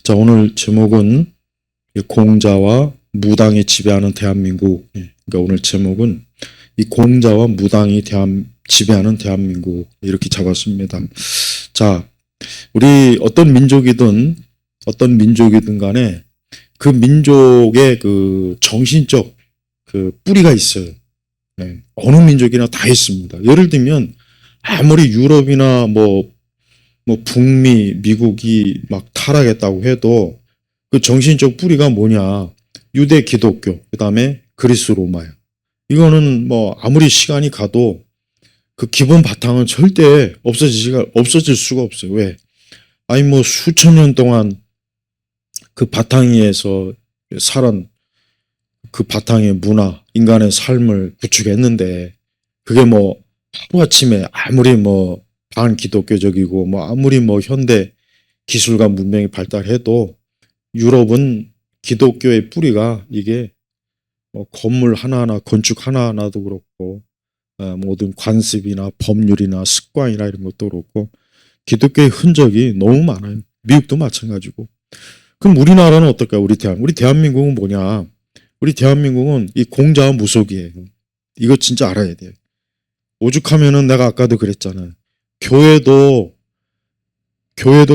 자, 오늘 제목은 공자와 무당이 지배하는 대한민국. 그러니까 오늘 제목은 이 공자와 무당이 지배하는 대한민국 이렇게 잡았습니다. 자, 우리 어떤 민족이든 간에 그 민족의 그 정신적 그 뿌리가 있어요. 어느 민족이나 다 있습니다. 예를 들면 아무리 유럽이나 뭐 북미, 미국이 막 타락했다고 해도 그 정신적 뿌리가 뭐냐? 유대 기독교, 그 다음에 그리스 로마야. 이거는 뭐 아무리 시간이 가도 그 기본 바탕은 절대 없어질 수가 없어요. 왜? 아니 뭐 수천 년 동안 그 바탕 위에서 살은 그 바탕의 문화, 인간의 삶을 구축했는데 그게 뭐 하루아침에 아무리 뭐 반기독교적이고 뭐 아무리 뭐 현대 기술과 문명이 발달해도 유럽은 기독교의 뿌리가 이게 뭐 건물 하나하나 건축 하나하나도 그렇고 모든 관습이나 법률이나 습관이나 이런 것도 그렇고 기독교의 흔적이 너무 많아요. 미국도 마찬가지고. 그럼 우리나라는 어떨까요? 우리 대한민국은 뭐냐? 우리 대한민국은 이 공자와 무속이에요. 이거 진짜 알아야 돼요. 오죽하면은 내가 아까도 그랬잖아요. 교회도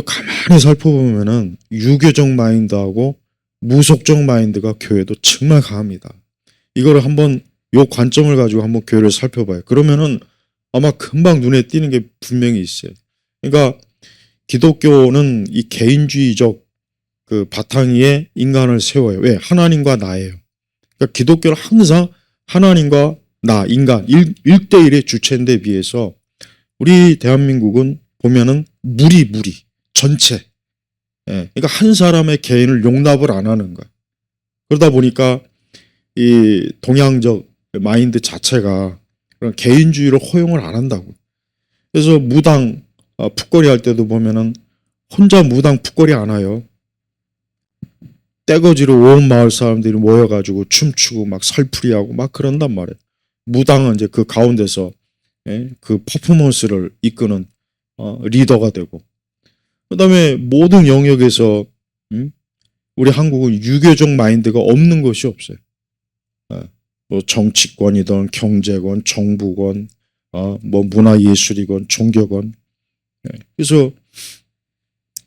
가만히 살펴보면은 유교적 마인드하고 무속적 마인드가 교회도 정말 강합니다. 이거를 한번 요 관점을 가지고 한번 교회를 살펴봐요. 그러면은 아마 금방 눈에 띄는 게 분명히 있어요. 그러니까 기독교는 이 개인주의적 그 바탕 위에 인간을 세워요. 왜? 하나님과 나예요. 그러니까 기독교는 항상 하나님과 나, 인간 1대1의 주체인데 비해서 우리 대한민국은 보면은 무리 전체. 그러니까 한 사람의 개인을 용납을 안 하는 거야. 그러다 보니까 이 동양적 마인드 자체가 그런 개인주의를 허용을 안 한다고. 그래서 무당 풋거리 할 때도 보면은 혼자 무당 풋거리 안 해요. 떼거지로 온 마을 사람들이 모여가지고 춤추고 막 살풀이하고 막 그런단 말이에요. 무당은 이제 그 가운데서 그 퍼포먼스를 이끄는 리더가 되고, 그 다음에 모든 영역에서 우리 한국은 유교적 마인드가 없는 것이 없어요. 뭐 정치권이든 경제권, 정부권, 뭐 문화예술이건 종교권. 그래서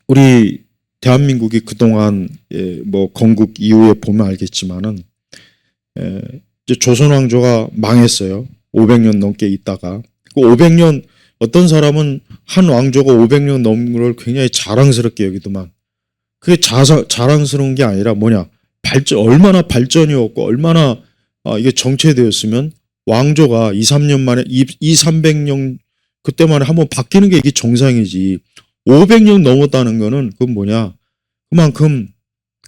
우리 대한민국이 그동안 뭐 건국 이후에 보면 알겠지만은 이제 조선 왕조가 망했어요. 500년 넘게 있다가 그 500년 어떤 사람은 한 왕조가 500년 넘는 걸 굉장히 자랑스럽게 여기더만 그게 자랑스러운 게 아니라 뭐냐 얼마나 발전이었고 얼마나 이게 정체되었으면 왕조가 2, 3년 만에 300년 그때 만에 한번 바뀌는 게 이게 정상이지 500년 넘었다는 거는 그건 뭐냐 그만큼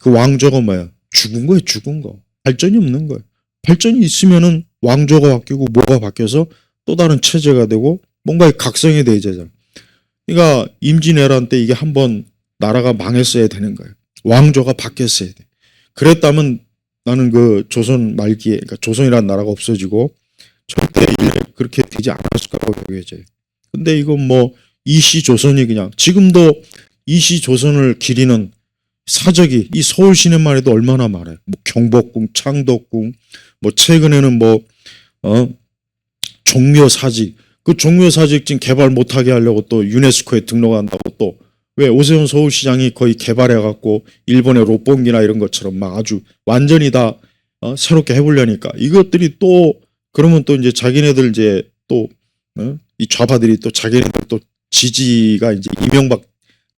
그 왕조가 뭐야 죽은 거예요. 죽은 거 발전이 없는 거예요. 발전이 있으면은 왕조가 바뀌고 뭐가 바뀌어서 또 다른 체제가 되고 뭔가 각성이 되잖아요. 그러니까 임진왜란 때 이게 한번 나라가 망했어야 되는 거예요. 왕조가 바뀌었어야 돼. 그랬다면 나는 그 조선 말기에 그러니까 조선이라는 나라가 없어지고 절대 그렇게 되지 않았을 거라고 여겨져요. 근데 이건 뭐 이시조선이 그냥 지금도 이시조선을 기리는 사적이 이 서울 시내만 해도 얼마나 많아요. 뭐 경복궁, 창덕궁, 뭐 최근에는 뭐 종묘사직 그 종묘사직 지금 개발 못하게 하려고 또 유네스코에 등록한다고 또 왜 오세훈 서울시장이 거의 개발해갖고 일본의 롯본기나 이런 것처럼 막 아주 완전히 다 새롭게 해보려니까 이것들이 또 그러면 또 이제 자기네들 이제 또 이 좌파들이 또 자기네들 또 지지가 이제 이명박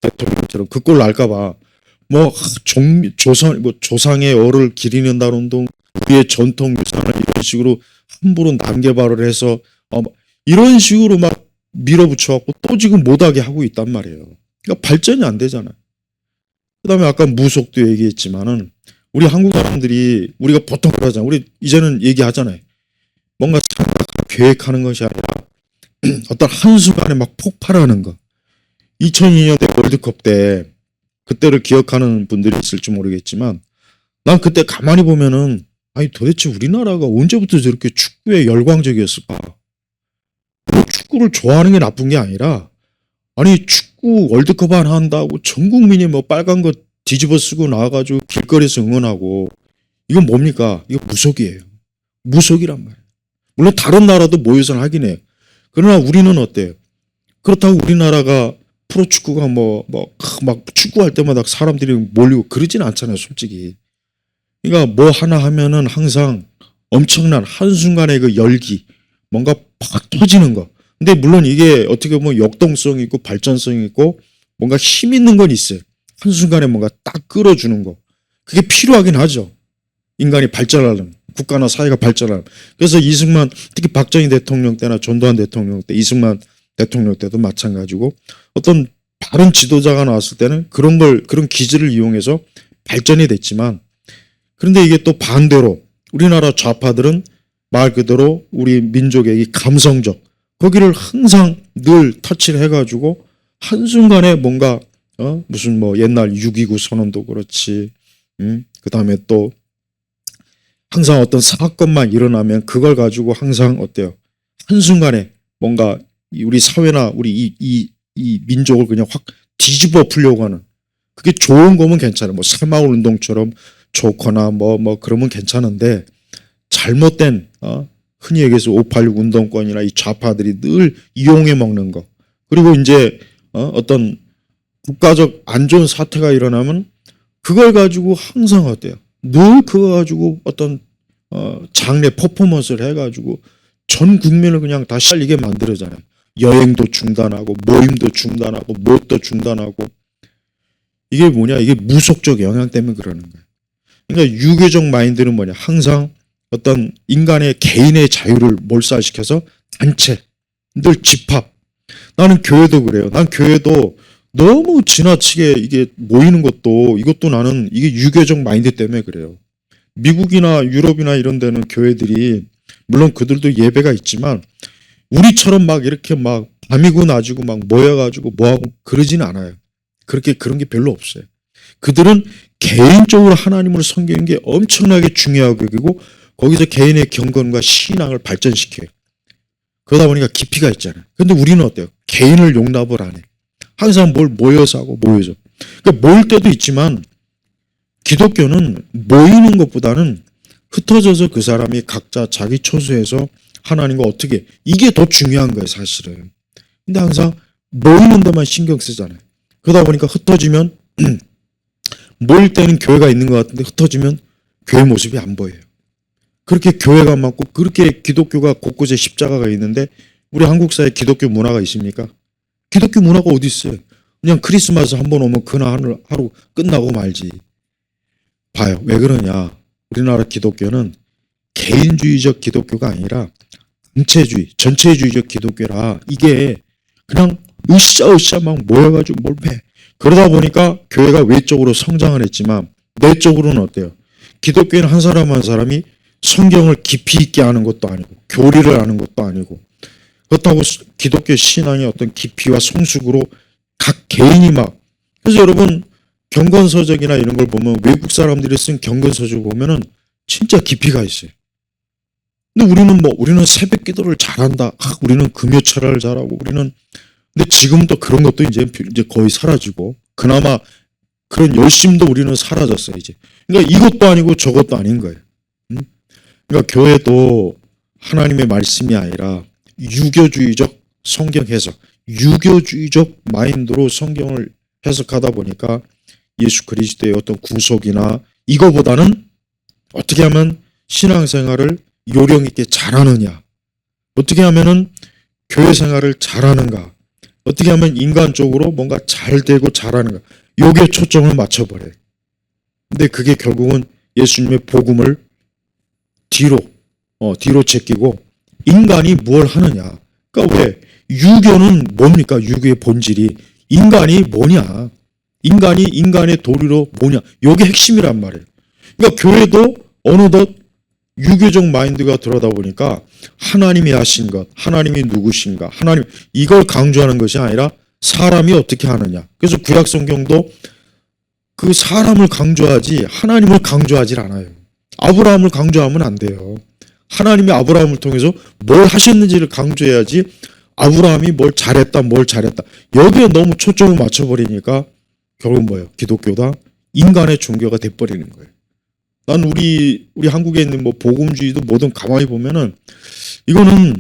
대통령처럼 그 꼴 날까봐 뭐 조상의 어를 기리는다는 등 우리의 전통 유산을 이런 식으로 함부로 난개발을 해서 이런 식으로 막 밀어붙여갖고 또 지금 못하게 하고 있단 말이에요. 그러니까 발전이 안 되잖아요. 그 다음에 아까 무속도 얘기했지만은 우리 한국 사람들이 우리가 보통 그러잖아요. 우리 이제는 얘기하잖아요. 뭔가 계획하는 것이 아니라 어떤 한순간에 막 폭발하는 거. 2002년대 월드컵 때 그때를 기억하는 분들이 있을지 모르겠지만 난 그때 가만히 보면은 아니 도대체 우리나라가 언제부터 저렇게 축구에 열광적이었을까? 축구를 좋아하는 게 나쁜 게 아니라 아니 축구 월드컵 안 한다고 전 국민이 뭐 빨간 거 뒤집어 쓰고 나와가지고 길거리에서 응원하고 이건 뭡니까? 이거 무속이에요. 무속이란 말이에요. 물론 다른 나라도 모여서 하긴 해요. 그러나 우리는 어때요? 그렇다고 우리나라가 프로축구가 막 축구할 때마다 사람들이 몰리고 그러진 않잖아요, 솔직히. 그러니까 뭐 하나 하면은 항상 엄청난 한순간의 그 열기, 뭔가 팍 터지는 거. 근데 물론 이게 어떻게 보면 역동성이 있고 발전성이 있고 뭔가 힘 있는 건 있어요. 한순간에 뭔가 딱 끌어주는 거. 그게 필요하긴 하죠. 인간이 발전하려면, 국가나 사회가 발전하려면. 그래서 이승만, 특히 박정희 대통령 때나 전두환 대통령 때, 이승만 대통령 때도 마찬가지고 어떤 바른 지도자가 나왔을 때는 그런 기질을 이용해서 발전이 됐지만, 그런데 이게 또 반대로 우리나라 좌파들은 말 그대로 우리 민족의 이 감성적, 거기를 항상 늘 터치를 해가지고 한순간에 뭔가 무슨 뭐 옛날 6.29 선언도 그렇지, 그 다음에 또 항상 어떤 사건만 일어나면 그걸 가지고 항상 어때요? 한순간에 뭔가 우리 사회나 우리 이 민족을 그냥 확 뒤집어 풀려고 하는, 그게 좋은 거면 괜찮아요. 뭐 새마을 운동처럼 좋거나 뭐 그러면 괜찮은데, 잘못된 흔히 얘기해서 586 운동권이나 이 좌파들이 늘 이용해 먹는 거, 그리고 이제 어떤 국가적 안 좋은 사태가 일어나면 그걸 가지고 항상 어때요? 늘 그거 가지고 어떤 장례 퍼포먼스를 해가지고 전 국민을 그냥 다 시달리게 만들어잖아요. 여행도 중단하고 모임도 중단하고 무엇도 중단하고. 이게 뭐냐? 이게 무속적 영향 때문에 그러는 거예요. 그러니까 유교적 마인드는 뭐냐? 항상 어떤 인간의 개인의 자유를 몰살시켜서 단체, 늘 집합. 나는 교회도 그래요. 난 교회도 너무 지나치게 이게 모이는 것도, 이것도 나는 이게 유교적 마인드 때문에 그래요. 미국이나 유럽이나 이런 데는 교회들이 물론 그들도 예배가 있지만 우리처럼 막 이렇게 막 밤이고 낮이고 막 모여가지고 뭐하고 그러지는 않아요. 그런 게 별로 없어요. 그들은 개인적으로 하나님을 섬기는 게 엄청나게 중요하고 여기고 거기서 개인의 경건과 신앙을 발전시켜요. 그러다 보니까 깊이가 있잖아요. 근데 우리는 어때요? 개인을 용납을 안 해. 항상 뭘 모여서 하고 모여서. 그러니까 모일 때도 있지만 기독교는 모이는 것보다는 흩어져서 그 사람이 각자 자기 처소에서 하나님과 어떻게, 이게 더 중요한 거예요, 사실은. 근데 항상 모이는 데만 신경 쓰잖아요. 그러다 보니까 흩어지면 모일 때는 교회가 있는 것 같은데 흩어지면 교회 모습이 안 보여요. 그렇게 교회가 많고 그렇게 기독교가 곳곳에 십자가가 있는데 우리 한국 사회에 기독교 문화가 있습니까? 기독교 문화가 어디 있어요? 그냥 크리스마스 한 번 오면 그날 하루 끝나고 말지. 봐요. 왜 그러냐? 우리나라 기독교는 개인주의적 기독교가 아니라 전체주의적 기독교라 이게 그냥 으쌰으쌰 막 모여가지고 몰매. 그러다 보니까 교회가 외적으로 성장을 했지만 내적으로는 어때요? 기독교는 한 사람 한 사람이 성경을 깊이 있게 아는 것도 아니고 교리를 아는 것도 아니고, 그렇다고 기독교 신앙의 어떤 깊이와 성숙으로 각 개인이 막, 그래서 여러분 경건서적이나 이런 걸 보면 외국 사람들이 쓴 경건서적 보면은 진짜 깊이가 있어요. 근데 우리는 새벽 기도를 잘한다. 우리는 금요철을 잘하고 근데 지금 또 그런 것도 이제 거의 사라지고 그나마 그런 열심도 우리는 사라졌어요, 이제. 그러니까 이것도 아니고 저것도 아닌 거예요. 그러니까 교회도 하나님의 말씀이 아니라 유교주의적 성경 해석, 유교주의적 마인드로 성경을 해석하다 보니까 예수 그리스도의 어떤 구속이나 이거보다는 어떻게 하면 신앙생활을 요령 있게 잘하느냐, 어떻게 하면은 교회 생활을 잘하는가, 어떻게 하면 인간적으로 뭔가 잘 되고 잘하는가, 여기에 초점을 맞춰버려요. 근데 그게 결국은 예수님의 복음을 뒤로 제끼고 인간이 뭘 하느냐. 그러니까 왜? 유교는 뭡니까? 유교의 본질이 인간이 뭐냐. 인간이 인간의 도리로 뭐냐. 이게 핵심이란 말이에요. 그러니까 교회도 어느덧 유교적 마인드가 들어다 보니까 하나님이 하신 것, 하나님이 누구신가, 하나님, 이걸 강조하는 것이 아니라 사람이 어떻게 하느냐. 그래서 구약 성경도 그 사람을 강조하지 하나님을 강조하지 않아요. 아브라함을 강조하면 안 돼요. 하나님이 아브라함을 통해서 뭘 하셨는지를 강조해야지 아브라함이 뭘 잘했다, 여기에 너무 초점을 맞춰버리니까 결국 뭐예요? 기독교다 인간의 종교가 돼버리는 거예요. 난 우리 한국에 있는 뭐 복음주의도 뭐든 가만히 보면은 이거는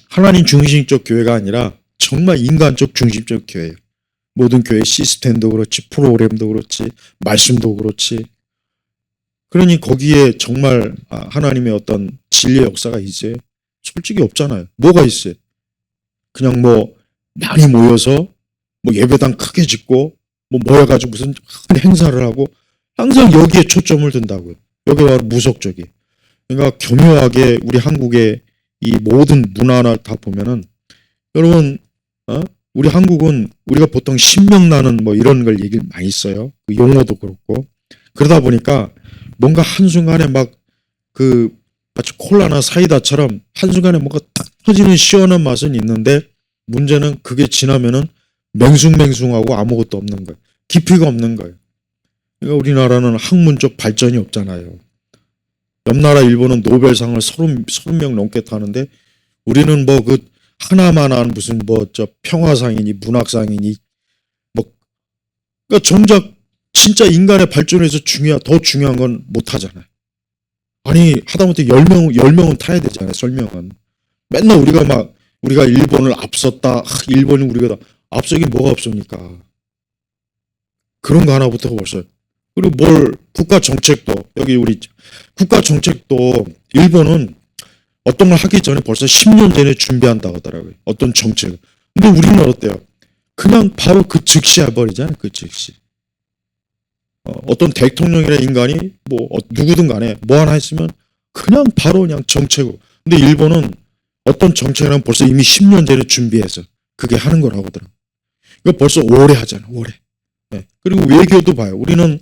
하나님 중심적 교회가 아니라 정말 인간적 중심적 교회예요. 모든 교회 시스템도 그렇지, 프로그램도 그렇지, 말씀도 그렇지. 그러니 거기에 정말 하나님의 어떤 진리의 역사가 이제 솔직히 없잖아요. 뭐가 있어요? 그냥 뭐 많이 모여서 뭐 예배당 크게 짓고 뭐 모여가지고 무슨 큰 행사를 하고 항상 여기에 초점을 둔다고요. 여기 바로 무속적이. 그러니까 교묘하게 우리 한국의 이 모든 문화나 다 보면은 여러분 우리 한국은 우리가 보통 신명나는 뭐 이런 걸 얘기를 많이 써요. 그 용어도 그렇고 그러다 보니까 뭔가 한순간에 막 그 마치 콜라나 사이다처럼 한순간에 뭔가 탁 터지는 시원한 맛은 있는데 문제는 그게 지나면은 맹숭맹숭하고 아무것도 없는 거예요. 깊이가 없는 거예요. 그러니까 우리나라는 학문적 발전이 없잖아요. 옆 나라 일본은 노벨상을 30명 넘게 타는데 우리는 뭐 그 하나만한 무슨 뭐 저 평화상이니 문학상이니 뭐 그러니까 정작 진짜 인간의 발전에서 더 중요한 건 못 하잖아요. 아니 하다못해 10명은 타야 되잖아요. 설명은. 맨날 우리가 일본을 앞섰다. 일본이 우리가 다 앞서긴 뭐가 앞섭니까? 그런 거 하나부터 벌써. 그리고 국가 정책도 여기 우리 국가 정책도 일본은 어떤 걸 하기 전에 벌써 10년 전에 준비한다고 하더라고요. 어떤 정책을. 근데 우리는 어때요? 그냥 바로 그 즉시 해버리잖아요. 그 즉시. 어떤 대통령이나 인간이 뭐 누구든 간에 뭐 하나 했으면 그냥 바로 그냥 정책으로. 근데 일본은 어떤 정책이라면 벌써 이미 10년 전에 준비해서 그게 하는 거라고 하더라고요. 이거 벌써 오래 하잖아요. 오래. 네. 그리고 외교도 봐요. 우리는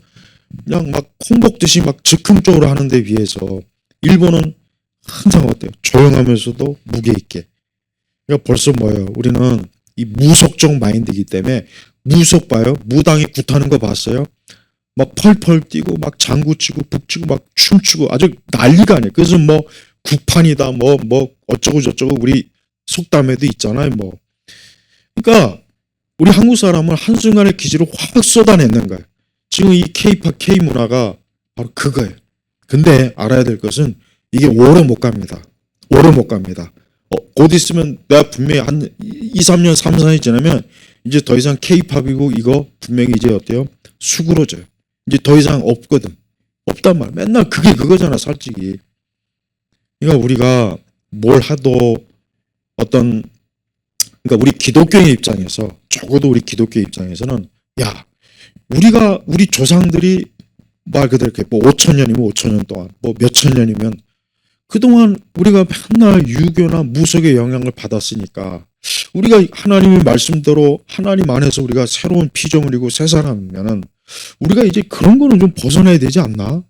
그냥 막 콩복듯이 막 즉흥적으로 하는데 비해서 일본은 항상 어때요? 조용하면서도 무게 있게. 그러니까 벌써 뭐예요? 우리는 이 무속적 마인드이기 때문에 무속 봐요. 무당이 굿하는 거 봤어요? 막 펄펄 뛰고 막 장구치고 북치고 막 춤추고 아주 난리가 아니에요. 그래서 뭐 구판이다 뭐 어쩌고 저쩌고 우리 속담에도 있잖아요. 뭐 그러니까 우리 한국 사람은 한순간에 기질을 확 쏟아내는 거예요. 지금 이 K-팝, K-문화가 바로 그거예요. 근데 알아야 될 것은 이게 오래 못 갑니다. 오래 못 갑니다. 곧 있으면 내가 분명히 한 2, 3년, 3, 4년 지나면 이제 더 이상 K-팝이고 이거 분명히 이제 어때요? 수그러져요. 이제 더 이상 없거든. 없단 말이야. 맨날 그게 그거잖아, 솔직히. 그러니까 우리가 뭘 하도 그러니까 우리 기독교의 입장에서, 적어도 우리 기독교의 입장에서는, 야, 우리 조상들이 말 그대로 이렇게 뭐 5,000년이면 5,000년 동안, 뭐 몇천 년이면 그동안 우리가 맨날 유교나 무속의 영향을 받았으니까 우리가 하나님의 말씀대로 하나님 안에서 우리가 새로운 피조물이고 새 사람이면은 우리가 이제 그런 거는 좀 벗어나야 되지 않나?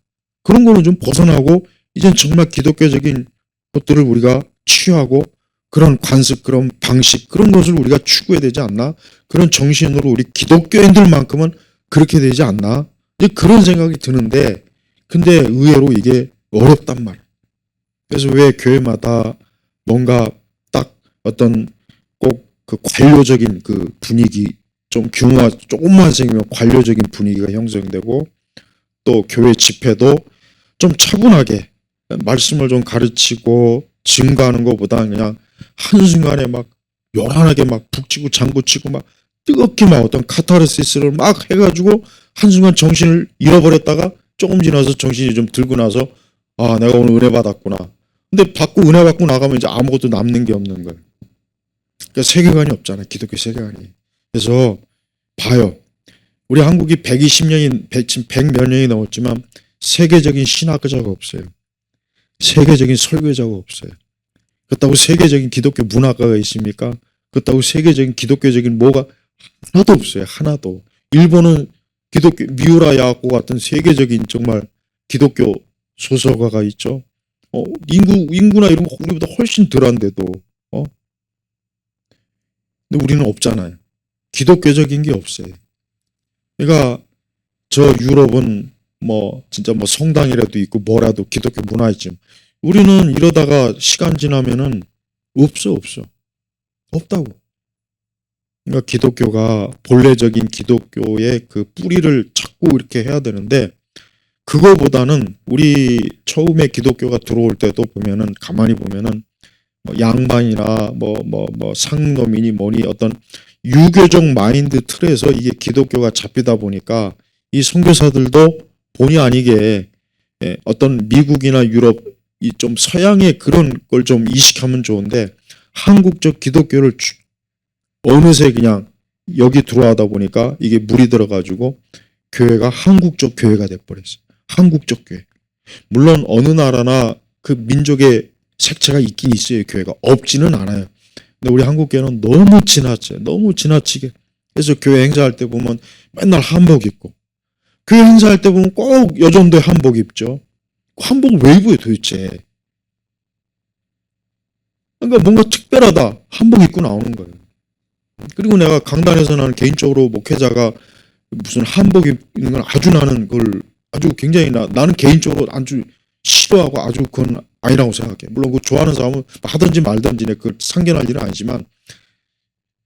그런 거는 좀 벗어나고 이젠 정말 기독교적인 것들을 우리가 취하고 그런 관습, 그런 방식, 그런 것을 우리가 추구해야 되지 않나? 그런 정신으로 우리 기독교인들만큼은 그렇게 되지 않나? 이제 그런 생각이 드는데 근데 의외로 이게 어렵단 말이에요. 그래서 왜 교회마다 뭔가 딱 어떤 꼭 그 관료적인 그 분위기 좀 규모가 조금만 생기면 관료적인 분위기가 형성되고 또 교회 집회도 좀 차분하게 말씀을 좀 가르치고 증거하는 것보다 그냥 한순간에 막 요란하게 막 북치고 장구치고 막 뜨겁게 막 어떤 카타르시스를 막 해가지고 한순간 정신을 잃어버렸다가 조금 지나서 정신이 좀 들고 나서 아 내가 오늘 은혜 받았구나. 근데 은혜 받고 나가면 이제 아무것도 남는 게 없는 거예요. 그러니까 세계관이 없잖아요. 기독교 세계관이. 그래서 봐요. 우리 한국이 120년이 지금 100몇 년이 넘었지만 세계적인 신학자가 없어요. 세계적인 설교자가 없어요. 그렇다고 세계적인 기독교 문학가가 있습니까? 그렇다고 세계적인 기독교적인 뭐가 하나도 없어요. 하나도. 일본은 기독교 미우라 야코 같은 세계적인 정말 기독교 소설가가 있죠. 인구나 이런 거 우리보다 훨씬 덜한데도 근데 우리는 없잖아요. 기독교적인 게 없어요. 그러니까 저 유럽은 뭐 진짜 뭐 성당이라도 있고 뭐라도 기독교 문화 있지. 우리는 이러다가 시간 지나면은 없어. 없다고. 그러니까 기독교가 본래적인 기독교의 그 뿌리를 찾고 이렇게 해야 되는데, 그거보다는 우리 처음에 기독교가 들어올 때도 보면은 가만히 보면은 뭐 양반이나 뭐 상노민이 뭐니 어떤 유교적 마인드 틀에서 이게 기독교가 잡히다 보니까 이 선교사들도 본의 아니게 어떤 미국이나 유럽 이 좀 서양의 그런 걸 좀 이식하면 좋은데 한국적 기독교를 어느새 그냥 여기 들어와다 보니까 이게 물이 들어가지고 교회가 한국적 교회가 돼버렸어요. 한국적 교회. 물론 어느 나라나 그 민족의 색채가 있긴 있어요. 교회가 없지는 않아요. 근데 우리 한국 교회는 너무 지나쳐요. 너무 지나치게. 그래서 교회 행사할 때 보면 맨날 한복 입고, 교회 행사할 때 보면 꼭 여전도에 한복 입죠. 한복을 왜 입어요 도대체. 그러니까 뭔가 특별하다 한복 입고 나오는 거예요. 그리고 내가 강단에서 나는 개인적으로 목회자가 무슨 한복 입는 건 아주 나는 그걸 아주 굉장히 나는 개인적으로 아주 싫어하고 아주 그건 아니라고 생각해. 물론 그 좋아하는 사람은 하든지 말든지 그 상견할 일은 아니지만,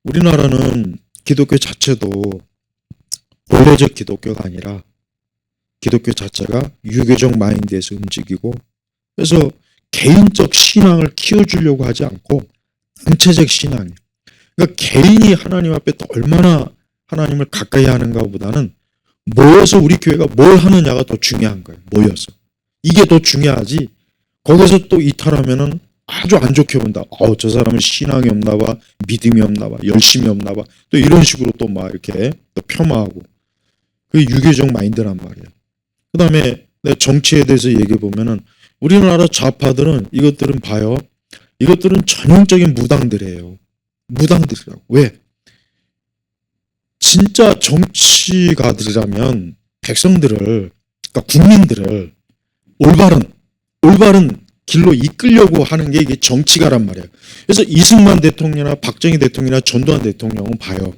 우리나라는 기독교 자체도 본래적 기독교가 아니라 기독교 자체가 유교적 마인드에서 움직이고, 그래서 개인적 신앙을 키워주려고 하지 않고 전체적 신앙이에요. 그러니까 개인이 하나님 앞에 또 얼마나 하나님을 가까이 하는가 보다는 모여서 우리 교회가 뭘 하느냐가 더 중요한 거예요. 모여서. 이게 더 중요하지. 거기서 또 이탈하면은 아주 안 좋게 본다. 저 사람은 신앙이 없나 봐. 믿음이 없나 봐. 열심이 없나 봐. 또 이런 식으로 또 막 이렇게 또 폄하하고. 그게 유교적 마인드란 말이에요. 그 다음에 내가 정치에 대해서 얘기해 보면은 우리나라 좌파들은 이것들은 봐요. 이것들은 전형적인 무당들이에요. 무당들이라고. 왜? 진짜 정치가들이라면 백성들을, 그러니까 국민들을 올바른 길로 이끌려고 하는 게 이게 정치가란 말이에요. 그래서 이승만 대통령이나 박정희 대통령이나 전두환 대통령은 봐요.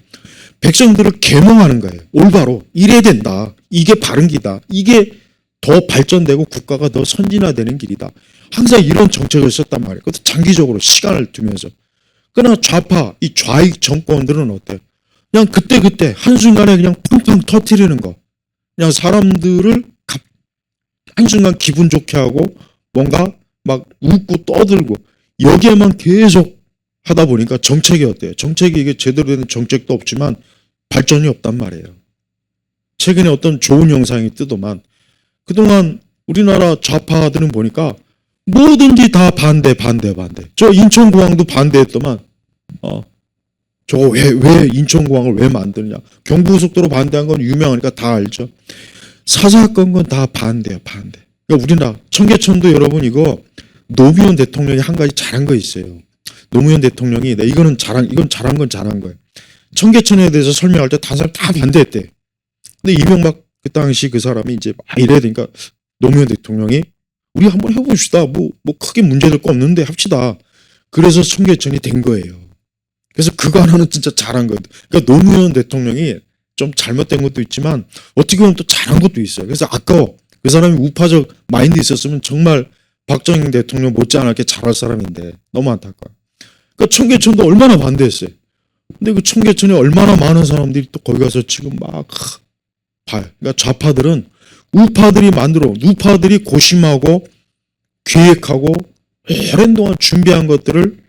백성들을 계몽하는 거예요. 올바로 이래야 된다. 이게 바른 길이다. 이게 더 발전되고 국가가 더 선진화되는 길이다. 항상 이런 정책을 썼단 말이에요. 그것도 장기적으로 시간을 두면서. 그러나 좌파, 이 좌익 정권들은 어때요? 그냥 그때 한순간에 그냥 팡팡 터뜨리는 거. 그냥 사람들을 한순간 기분 좋게 하고 뭔가 막 웃고 떠들고 여기에만 계속 하다 보니까 정책이 어때요? 정책이 이게 제대로 된 정책도 없지만 발전이 없단 말이에요. 최근에 어떤 좋은 영상이 뜨더만 그동안 우리나라 좌파들은 보니까 뭐든지 다 반대. 저 인천공항도 반대했더만 저거 왜 인천공항을 왜 만드느냐. 경부고속도로 반대한 건 유명하니까 다 알죠. 사사건 건 다 반대야. 그러니까 우리나라 청계천도 여러분 이거 노무현 대통령이 한 가지 잘한 거 있어요. 노무현 대통령이 이건 잘한 건 잘한 거예요. 청계천에 대해서 설명할 때 다른 사람 다 반대했대. 근데 이명박 그 당시 그 사람이 이제 막 이래야 되니까 노무현 대통령이 우리 한번 해봅시다. 뭐 크게 문제될 거 없는데 합시다. 그래서 청계천이 된 거예요. 그래서 그거 하나는 진짜 잘한 거예요. 그러니까 노무현 대통령이 좀 잘못된 것도 있지만 어떻게 보면 또 잘한 것도 있어요. 그래서 아까워. 그 사람이 우파적 마인드 있었으면 정말 박정희 대통령 못지않게 잘할 사람인데 너무 안타까워요. 그러니까 청계천도 얼마나 반대했어요. 근데 그 청계천에 얼마나 많은 사람들이 또 거기 가서 지금 막 봐요. 그러니까 좌파들은 우파들이 고심하고 기획하고 오랜 동안 준비한 것들을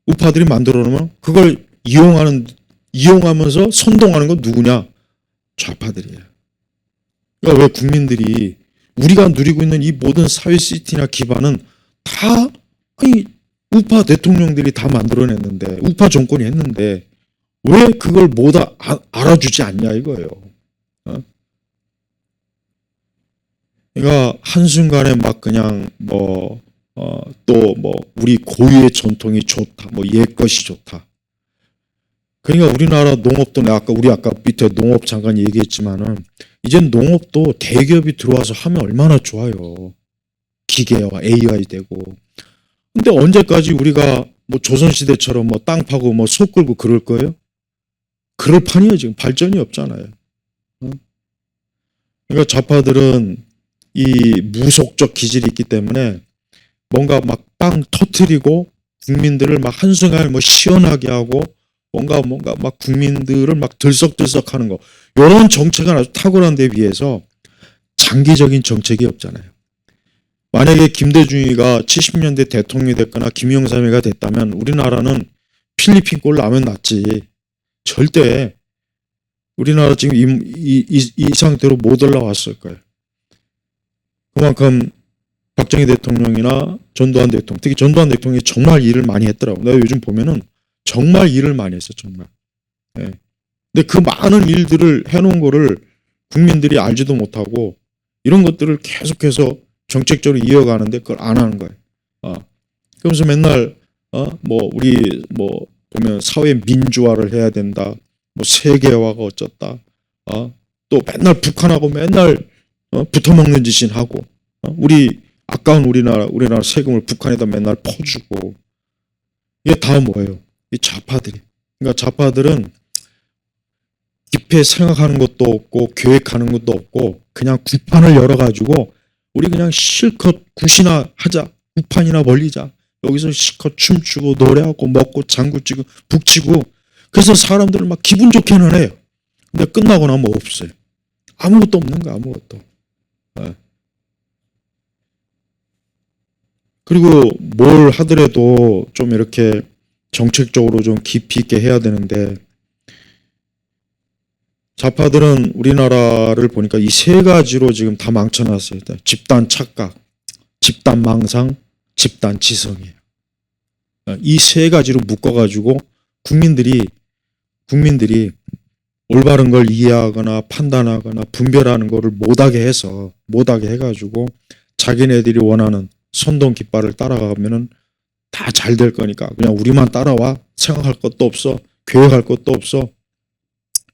우파들이 만들어 놓으면 그걸 이용하면서 선동하는 건 누구냐? 좌파들이에요. 그러니까 왜 국민들이 우리가 누리고 있는 이 모든 사회 시스템이나 기반은 다 우파 대통령들이 다 만들어냈는데 우파 정권이 했는데 왜 그걸 못 알아주지 않냐 이거예요. 그러니까 한순간에 막 그냥 또 우리 고유의 전통이 좋다. 옛것이 좋다. 그러니까 우리나라 농업도 우리 아까 밑에 농업 잠깐 얘기했지만은 이젠 농업도 대기업이 들어와서 하면 얼마나 좋아요. 기계와 AI 되고. 근데 언제까지 우리가 조선시대처럼 땅 파고 소 끌고 그럴 거예요? 그럴 판이에요. 지금 발전이 없잖아요. 그러니까 좌파들은 이 무속적 기질이 있기 때문에 뭔가 막 빵 터트리고 국민들을 막 한순간에 뭐 시원하게 하고 뭔가 막 국민들을 막 들썩들썩하는 거, 이런 정책은 아주 탁월한 데 비해서 장기적인 정책이 없잖아요. 만약에 김대중이가 70년대 대통령이 됐거나 김영삼이가 됐다면 우리나라는 필리핀 꼴 나면 낫지. 절대 우리나라 지금 이 상태로 못 올라왔을 거예요. 그만큼 박정희 대통령이나 전두환 대통령, 특히 전두환 대통령이 정말 일을 많이 했더라고. 내가 요즘 보면은 정말 일을 많이 했어, 정말. 예. 근데 그 많은 일들을 해놓은 거를 국민들이 알지도 못하고 이런 것들을 계속해서 정책적으로 이어가는데 그걸 안 하는 거예요. 그러면서 맨날 우리 보면 사회 민주화를 해야 된다. 세계화가 어쩌다. 또 맨날 북한하고 맨날 붙어먹는 짓인 하고. 우리 아까운 우리나라 세금을 북한에다 맨날 퍼주고. 이게 다 뭐예요? 이 좌파들이. 그러니까 좌파들은 깊이 생각하는 것도 없고 계획하는 것도 없고 그냥 구판을 열어가지고 우리 그냥 실컷 굿이나 하자, 구판이나 벌리자, 여기서 실컷 춤추고 노래하고 먹고 장구치고 북치고, 그래서 사람들을 막 기분 좋게는 해요. 근데 끝나고 나면 없어요. 아무것도 없는 거야, 아무것도. 그리고 뭘 하더라도 좀 이렇게 정책적으로 좀 깊이 있게 해야 되는데, 좌파들은 우리나라를 보니까 이 세 가지로 지금 다 망쳐놨어요. 집단 착각, 집단 망상, 집단 지성이에요. 이 세 가지로 묶어가지고 국민들이 올바른 걸 이해하거나 판단하거나 분별하는 거를 못하게 해가지고 자기네들이 원하는 선동 깃발을 따라가면은 다 잘 될 거니까 그냥 우리만 따라와, 생각할 것도 없어, 계획할 것도 없어,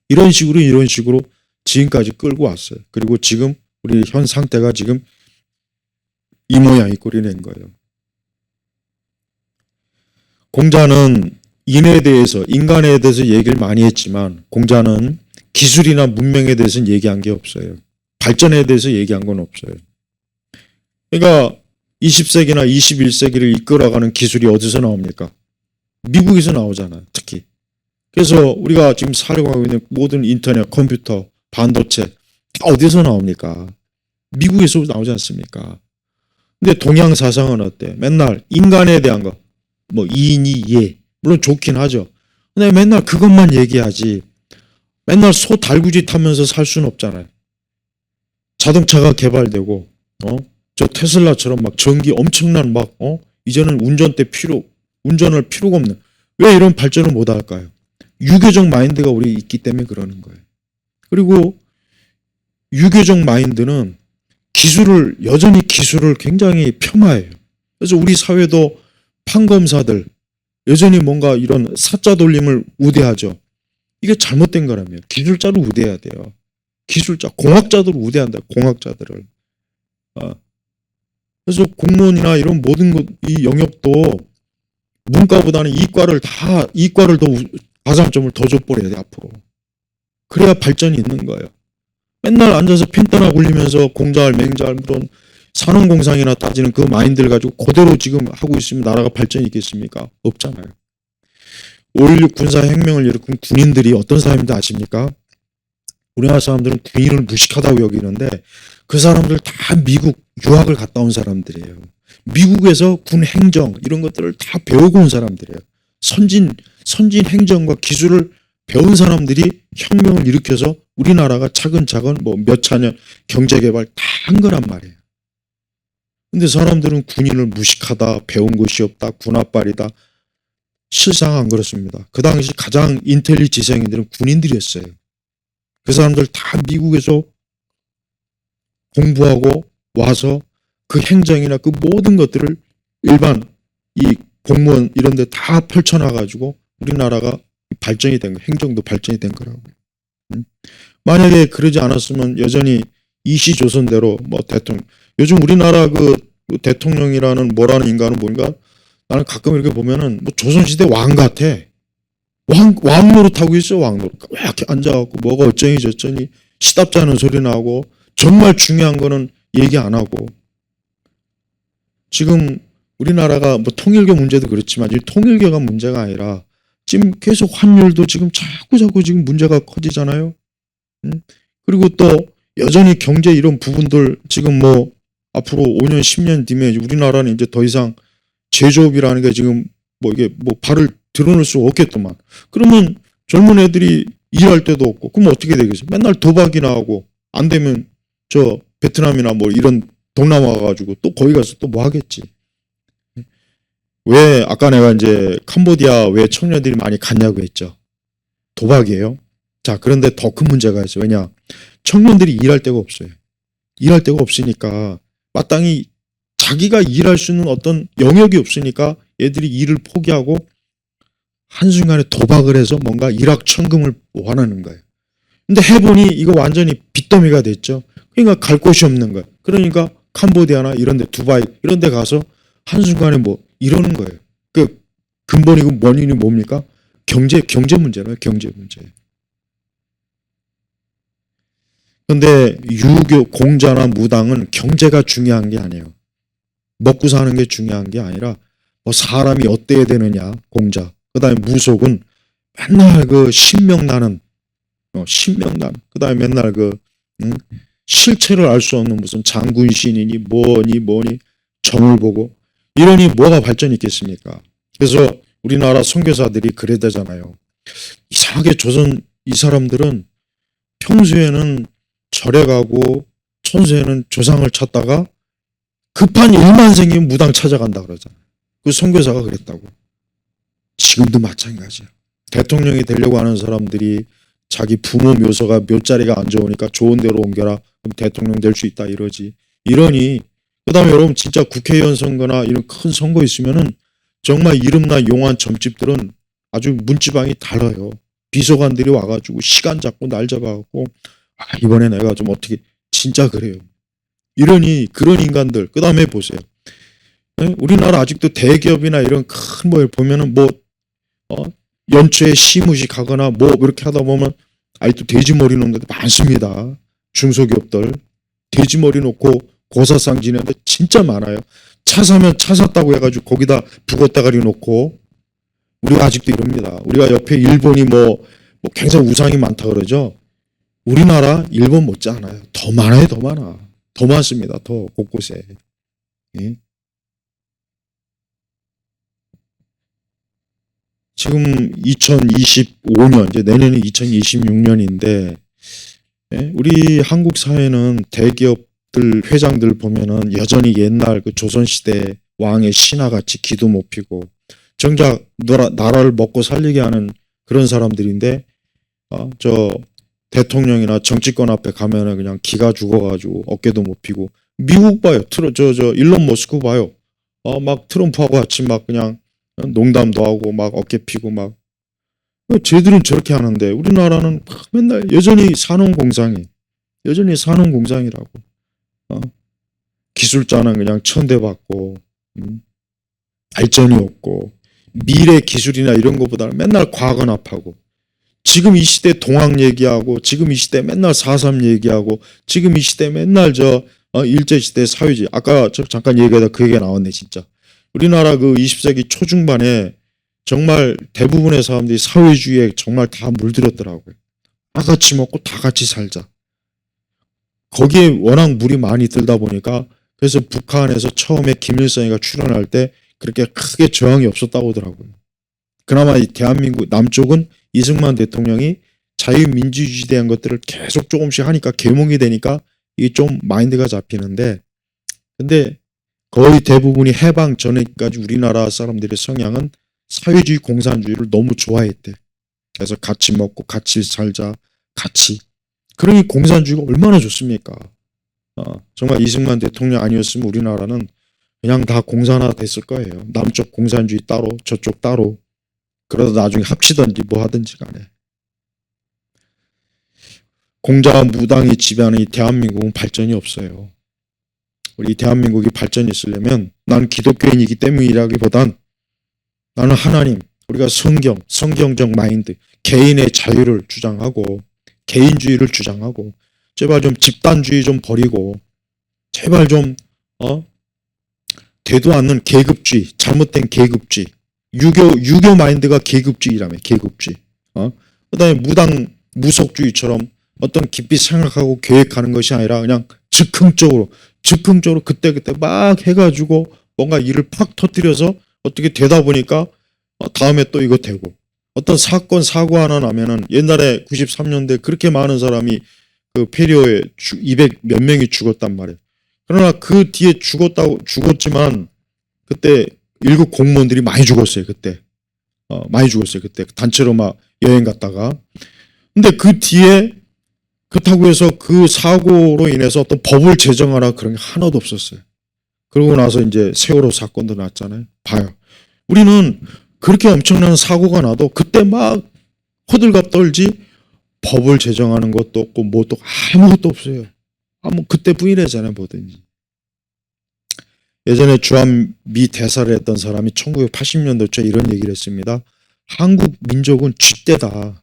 이런 식으로 지금까지 끌고 왔어요. 그리고 지금 우리 현 상태가 지금 이 모양이 꼴이 낸 거예요. 공자는 인에 대해서, 인간에 대해서 얘기를 많이 했지만 공자는 기술이나 문명에 대해서는 얘기한 게 없어요. 발전에 대해서 얘기한 건 없어요. 그러니까 20세기나 21세기를 이끌어가는 기술이 어디서 나옵니까? 미국에서 나오잖아요, 특히. 그래서 우리가 지금 살고 있는 모든 인터넷, 컴퓨터, 반도체 다 어디서 나옵니까? 미국에서 나오지 않습니까? 근데 동양 사상은 어때? 맨날 인간에 대한 거, 이인이 예, 물론 좋긴 하죠. 근데 맨날 그것만 얘기하지. 맨날 소 달구지 타면서 살 수는 없잖아요. 자동차가 개발되고, 저 테슬라처럼 막 전기 엄청난 이제는 운전할 필요가 없는. 왜 이런 발전을 못 할까요? 유교적 마인드가 우리 있기 때문에 그러는 거예요. 그리고 유교적 마인드는 여전히 기술을 굉장히 폄하해요. 그래서 우리 사회도 판검사들 여전히 뭔가 이런 사자 돌림을 우대하죠. 이게 잘못된 거라며. 기술자를 우대해야 돼요. 공학자들을 우대한다. 공학자들을. 그래서 공무원이나 이런 모든 이 영역도 문과보다는 이과를 더 가산점을 더 줘버려야 돼, 앞으로. 그래야 발전이 있는 거예요. 맨날 앉아서 펜따나 굴리면서 공자할, 맹자할, 물론 산업공상이나 따지는 그 마인드를 가지고 그대로 지금 하고 있으면 나라가 발전이 있겠습니까? 없잖아요. 5.16 군사혁명을 일으킨 군인들이 어떤 사람인지 아십니까? 우리나라 사람들은 군인을 무식하다고 여기는데 그 사람들 다 미국 유학을 갔다 온 사람들이에요. 미국에서 군 행정 이런 것들을 다 배우고 온 사람들이에요. 선진 행정과 기술을 배운 사람들이 혁명을 일으켜서 우리나라가 차근차근 몇 차년 경제개발 다 한 거란 말이에요. 근데 사람들은 군인을 무식하다, 배운 것이 없다, 군합발이다. 실상 안 그렇습니다. 그 당시 가장 인텔리 지성인들은 군인들이었어요. 그 사람들 다 미국에서 공부하고 와서 그 행정이나 그 모든 것들을 일반 이 공무원 이런 데 다 펼쳐놔가지고 우리나라가 발전이 된 거, 행정도 발전이 된 거라고요. 만약에 그러지 않았으면 여전히 이시조선대로 대통령, 요즘 우리나라 그 대통령이라는 뭐라는 인간은 보니까 나는 가끔 이렇게 보면은 조선시대 왕 같아. 왕 노릇하고 있어, 왕 노릇. 왜 이렇게 앉아갖고 뭐가 어쩌니 저쩌니 시답지 않은 소리 나고 정말 중요한 거는 얘기 안 하고. 지금 우리나라가 뭐 통일교 문제도 그렇지만 이 통일교가 문제가 아니라 지금 계속 환율도 지금 자꾸 지금 문제가 커지잖아요. 그리고 또 여전히 경제 이런 부분들 지금 뭐 앞으로 5년 10년 뒤면 우리나라는 이제 더 이상 제조업이라는 게 지금 뭐 이게 뭐 발을 드러낼 수 없겠더만. 그러면 젊은 애들이 일할 데도 없고 그럼 어떻게 되겠어요? 맨날 도박이나 하고 안 되면 저 베트남이나 뭐 이런 동남아 가가지고 또 거기 가서 또 뭐 하겠지. 왜 아까 내가 이제 캄보디아 왜 청년들이 많이 갔냐고 했죠. 도박이에요. 자, 그런데 더 큰 문제가 있어요. 왜냐? 청년들이 일할 데가 없어요. 일할 데가 없으니까 마땅히 자기가 일할 수 있는 어떤 영역이 없으니까 애들이 일을 포기하고 한순간에 도박을 해서 뭔가 일확천금을 원하는 거예요. 근데 해보니 이거 완전히 빚더미가 됐죠. 그러니까 갈 곳이 없는 거예요. 그러니까 캄보디아나 이런 데 두바이 이런 데 가서 한순간에 뭐 이러는 거예요. 그 근본이고 원인이 뭡니까? 경제 문제예요. 경제 문제. 근데 유교 공자나 무당은 경제가 중요한 게 아니에요. 먹고 사는 게 중요한 게 아니라 뭐 사람이 어때야 되느냐 공자. 그다음에 무속은 맨날 그 신명나는 신명난. 그다음에 맨날 그 실체를 알 수 없는 무슨 장군신이니 뭐니 점을 보고 이러니 뭐가 발전이 있겠습니까? 그래서 우리나라 선교사들이 그래야 되잖아요. 이상하게 조선 이 사람들은 평소에는 절에 가고 천수에는 조상을 찾다가 급한 일만 생기면 무당 찾아간다 그러잖아요. 그 선교사가 그랬다고. 지금도 마찬가지야. 대통령이 되려고 하는 사람들이 자기 부모 묘소가 묘자리가 안 좋으니까 좋은 데로 옮겨라. 그럼 대통령 될 수 있다 이러지. 이러니 그다음에 여러분 진짜 국회의원 선거나 이런 큰 선거 있으면은 정말 이름나 용한 점집들은 아주 문지방이 달라요. 비서관들이 와가지고 시간 잡고 날 잡아갖고 이번에 내가 좀 어떻게 진짜 그래요. 이러니 그런 인간들 그다음에 보세요. 우리나라 아직도 대기업이나 이런 큰 뭐 보면은 뭐 연초에 시무식하거나 뭐 그렇게 하다 보면 아직도 돼지머리 놓는 데도 많습니다. 중소기업들 돼지머리 놓고 고사상 지내는 데 진짜 많아요. 차 사면 차 샀다고 해가지고 거기다 북어따가리 놓고 우리가 아직도 이럽니다. 우리가 옆에 일본이 뭐 굉장히 우상이 많다 그러죠. 우리나라 일본 못지 않아요. 더 많아요. 더 많아. 더 많습니다. 더 곳곳에. 예? 지금 2025년 이제 내년이 2026년인데 우리 한국 사회는 대기업들 회장들 보면은 여전히 옛날 그 조선시대 왕의 신하같이 기도 못 피고 정작 나라를 먹고 살리게 하는 그런 사람들인데 저 대통령이나 정치권 앞에 가면은 그냥 기가 죽어가지고 어깨도 못 피고 미국 봐요. 저 일론 머스크 봐요. 막 트럼프하고 같이 막 그냥 농담도 하고 막 어깨 피고 막 쟤들은 저렇게 하는데 우리나라는 맨날 여전히 산업공상이 여전히 산업공상이라고 기술자는 그냥 천대받고 발전이 없고 미래 기술이나 이런 것보다는 맨날 과거 nap하고 지금 이 시대 동학 얘기하고 지금 이 시대 맨날 4.3 얘기하고 지금 이 시대 맨날 저 일제시대 사회주의 아까 저 잠깐 얘기하다 그 얘기가 나왔네 진짜. 우리나라 그 20세기 초중반에 정말 대부분의 사람들이 사회주의에 정말 다 물들었더라고요. 다 같이 먹고 다 같이 살자. 거기에 워낙 물이 많이 들다 보니까 그래서 북한에서 처음에 김일성이가 출연할 때 그렇게 크게 저항이 없었다고 하더라고요. 그나마 이 대한민국 남쪽은 이승만 대통령이 자유민주주의에 대한 것들을 계속 조금씩 하니까 계몽이 되니까 이게 좀 마인드가 잡히는데 근데 거의 대부분이 해방 전에까지 우리나라 사람들의 성향은 사회주의 공산주의를 너무 좋아했대. 그래서 같이 먹고 같이 살자 같이. 그러니 공산주의가 얼마나 좋습니까? 정말 이승만 대통령 아니었으면 우리나라는 그냥 다 공산화 됐을 거예요. 남쪽 공산주의 따로 저쪽 따로. 그러다 나중에 합치든지 뭐 하든지 간에. 공자와 무당이 지배하는 이 대한민국은 발전이 없어요. 우리 대한민국이 발전이 있으려면 나는 기독교인이기 때문이라기보단 나는 하나님, 우리가 성경적 마인드, 개인의 자유를 주장하고 개인주의를 주장하고 제발 좀 집단주의 좀 버리고 제발 좀 되도 않는 계급주의, 잘못된 계급주의, 유교 마인드가 계급주의라며, 계급주의. 그다음에 무속주의처럼 어떤 깊이 생각하고 계획하는 것이 아니라 그냥 즉흥적으로 그때그때 막 해가지고 뭔가 일을 팍 터뜨려서 어떻게 되다 보니까 다음에 또 이거 되고, 어떤 사건 사고 하나 나면은 옛날에 93년대 그렇게 많은 사람이 그 페리오에 200 몇 명이 죽었단 말이에요. 그러나 그 뒤에 죽었지만 그때 1급 공무원들이 많이 죽었어요. 그때 많이 죽었어요. 그때 단체로 막 여행 갔다가. 근데 그 뒤에 그렇다고 해서 그 사고로 인해서 어떤 법을 제정하라 그런 게 하나도 없었어요. 그러고 나서 이제 세월호 사건도 났잖아요. 봐요. 우리는 그렇게 엄청난 사고가 나도 그때 막 호들갑 떨지 법을 제정하는 것도 없고 뭐 또 아무것도 없어요. 그때 부인하잖아요. 뭐든지. 예전에 주한미 대사를 했던 사람이 1980년도초에 이런 얘기를 했습니다. 한국 민족은 쥐떼다.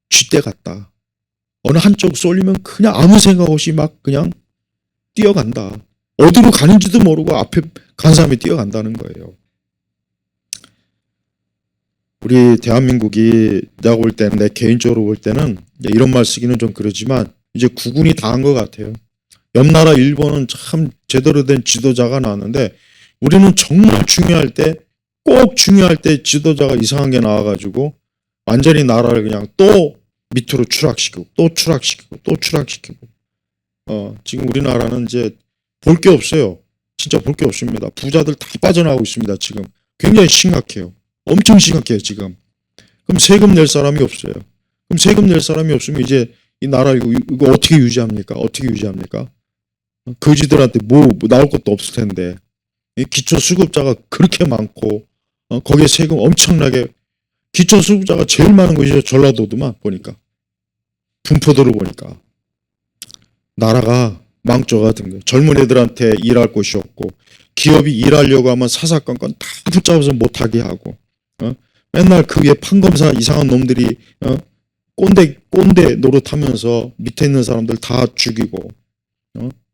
쥐떼 같다. 어느 한쪽 쏠리면 그냥 아무 생각 없이 막 그냥 뛰어간다. 어디로 가는지도 모르고 앞에 간 사람이 뛰어간다는 거예요. 우리 대한민국이 내가 볼 때는, 내 개인적으로 볼 때는 이런 말 쓰기는 좀 그러지만 이제 구군이 다 한 것 같아요. 옆 나라 일본은 참 제대로 된 지도자가 나왔는데 우리는 정말 중요할 때, 꼭 중요할 때 지도자가 이상한 게 나와가지고 완전히 나라를 그냥 또 밑으로 추락시키고 또 추락시키고 또 추락시키고. 지금 우리나라는 이제 볼 게 없어요. 진짜 볼 게 없습니다. 부자들 다 빠져나오고 있습니다. 지금 굉장히 심각해요. 엄청 심각해요 지금. 그럼 세금 낼 사람이 없어요. 그럼 세금 낼 사람이 없으면 이제 이 나라 이거 어떻게 유지합니까? 어떻게 유지합니까? 거지들한테 뭐 나올 것도 없을 텐데. 이 기초수급자가 그렇게 많고 거기에 세금 엄청나게, 기초수급자가 제일 많은 곳이 전라도도만 보니까, 분포도를 보니까 나라가 망조가 든 거예요. 젊은 애들한테 일할 곳이 없고 기업이 일하려고 하면 사사건건 다 붙잡아서 못하게 하고, 맨날 그 위에 판검사 이상한 놈들이 꼰대 노릇하면서 밑에 있는 사람들 다 죽이고,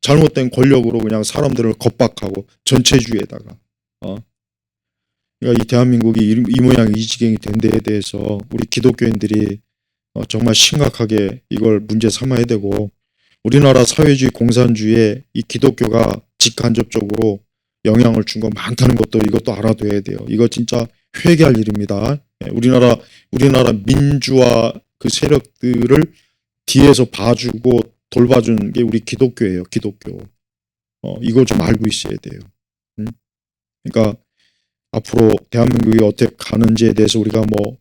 잘못된 권력으로 그냥 사람들을 겁박하고 전체주의에다가. 그러니까 이 대한민국이 이 모양 이 지경이 된 데에 대해서 우리 기독교인들이 정말 심각하게 이걸 문제 삼아야 되고, 우리나라 사회주의 공산주의에 이 기독교가 직간접적으로 영향을 준 거 많다는 것도 이것도 알아둬야 돼요. 이거 진짜 회개할 일입니다. 우리나라 민주화 그 세력들을 뒤에서 봐주고 돌봐준 게 우리 기독교예요. 기독교. 이걸 좀 알고 있어야 돼요. 그러니까 앞으로 대한민국이 어떻게 가는지에 대해서 우리가 뭐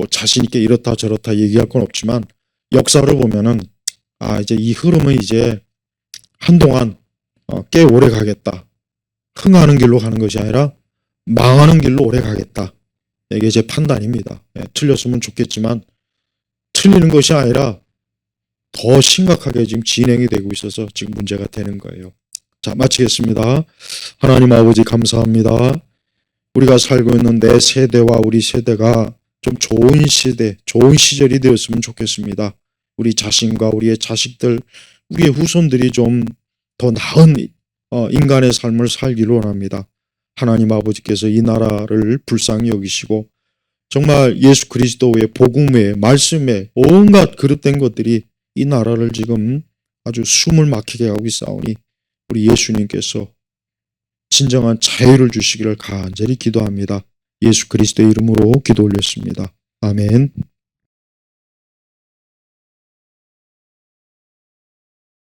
자신 있게 이렇다 저렇다 얘기할 건 없지만 역사를 보면은 이제 이 흐름은 이제 한동안 꽤 오래 가겠다. 흥하는 길로 가는 것이 아니라 망하는 길로 오래 가겠다. 이게 제 판단입니다. 틀렸으면 좋겠지만 틀리는 것이 아니라 더 심각하게 지금 진행이 되고 있어서 지금 문제가 되는 거예요. 자, 마치겠습니다. 하나님 아버지 감사합니다. 우리가 살고 있는 내 세대와 우리 세대가 좀 좋은 시대, 좋은 시절이 되었으면 좋겠습니다. 우리 자신과 우리의 자식들, 우리의 후손들이 좀 더 나은 인간의 삶을 살기를 원합니다. 하나님 아버지께서 이 나라를 불쌍히 여기시고 정말 예수 그리스도의 복음에, 말씀에 온갖 그릇된 것들이 이 나라를 지금 아주 숨을 막히게 하고 있사오니 우리 예수님께서 진정한 자유를 주시기를 간절히 기도합니다. 예수 그리스도의 이름으로 기도 올렸습니다. 아멘.